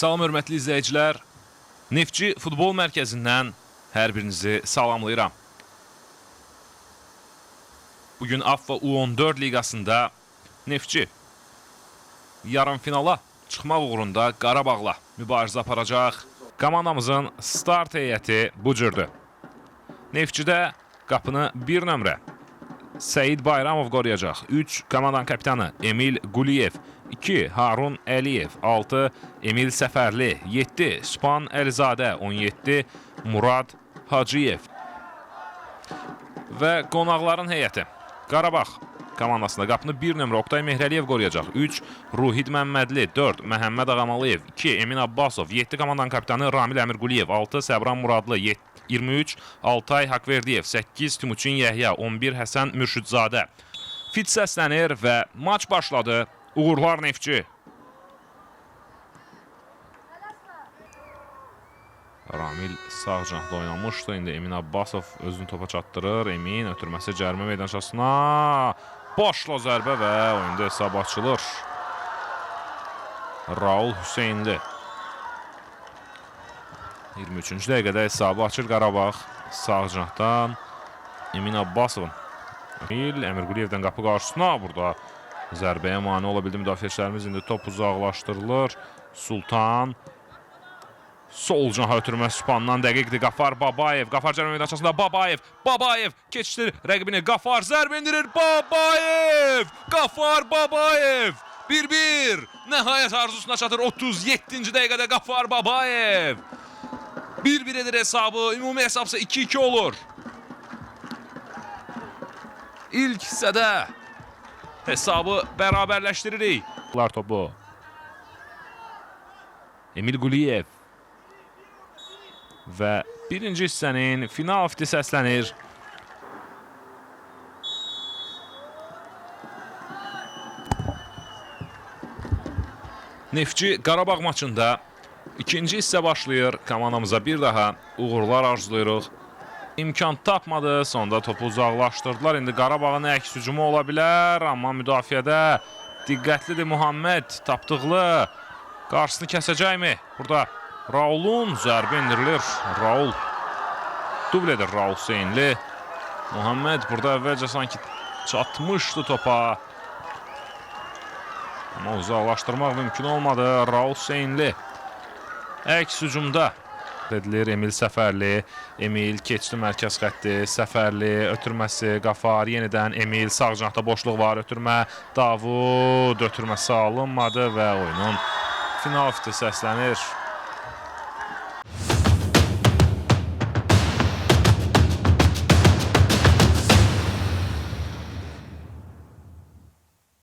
Salam hörmətli izləyicilər, Neftçi Futbol Mərkəzindən hər birinizi salamlayıram. Bugün AFFA U14 liqasında Neftçi yarımfinala çıxmaq uğrunda Qarabağla mübarizə aparacaq. Komandamızın start heyəti bu cürdür. Neftçidə qapını 1 nömrə Səid Bayramov qoruyacaq. 3. Komandanın kapitanı Emil Quliyev. 2. Harun Əliyev. 6. Emil Səfərli. 7. Sübhan Əlizadə. 17. Murad Hacıyev. Və qonaqların heyəti. Qarabağ komandasında qapını 1 nömrə Oqtay Mehrəliyev qoruyacaq. 3. Ruhid Məmmədli. 4. Məhəmməd Ağamalıyev. 2. Emin Abbasov. 7. Komandanın kapitanı Ramil Əmirquliyev. 6. Səbran Muradlı. 23. Altay Haqverdiyev. 8. Timuçin Yəhya. 11. Həsən Mürşidzadə. Fit səslənir və maç başladı. Uğurlar Neftçi. Ramil sağ cənahda oynamışdı. İndi Emin Abbasov özünü topa çatdırır. Emin ötürməsi cərimə meydançasına. Başla zərbə və oyunda hesab açılır. Raul Hüseynli. 23-cü dəqiqədə hesabı açır Qarabağ. Sağ cənahdan Emin Abbasovun. Emil Əmirquliyevdən qapı qarşısına burada zərbəyə mane ola bildi müdafiəçilərimiz. İndi top uzaqlaşdırılır. Sultan. Sol canaha ötürmə Sübhandan dəqiqdir. Qafar Babayev. Qafar cərimə meydançasında Babayev. Babayev keçdir rəqibini. Qafar zərbə endirir. Babayev. Qafar Babayev. 1-1. Nəhayət arzusuna çatır. 37-ci dəqiqədə Qafar Babayev. 1-1 edir hesabı. Ümumi hesabsa 2-2 olur. İlk hissədə hesabı bərabərləşdiririk. Topu. Emil Quliyev. Və birinci hissənin final fiti səslənir. Neftçi Qarabağ maçında ikinci hissə başlayır. Komandamıza bir daha uğurlar arzulayırıq. İmkan tapmadı. Sonda topu uzaqlaşdırdılar. İndi Qarabağın əks hücumu ola bilər. Amma müdafiədə diqqətlidir Muhammed. Tapdıqlı. Qarşısını kəsəcəkmi? Burada Raulun zərbə indirilir. Raul dubl edir Raul Hüseynli. Muhammed burada əvvəlcə sanki çatmışdı topa. Amma uzaqlaşdırmaq mümkün olmadı. Raul Hüseynli əks hücumda edilir. Emil Səfərli. Emil keçdi mərkəz xətti. Səfərli ötürməsi. Qafar yenidən Emil. Sağ cənahda boşluq var. Ötürmə. Davud ötürməsi alınmadı və oyunun final fiti səslənir.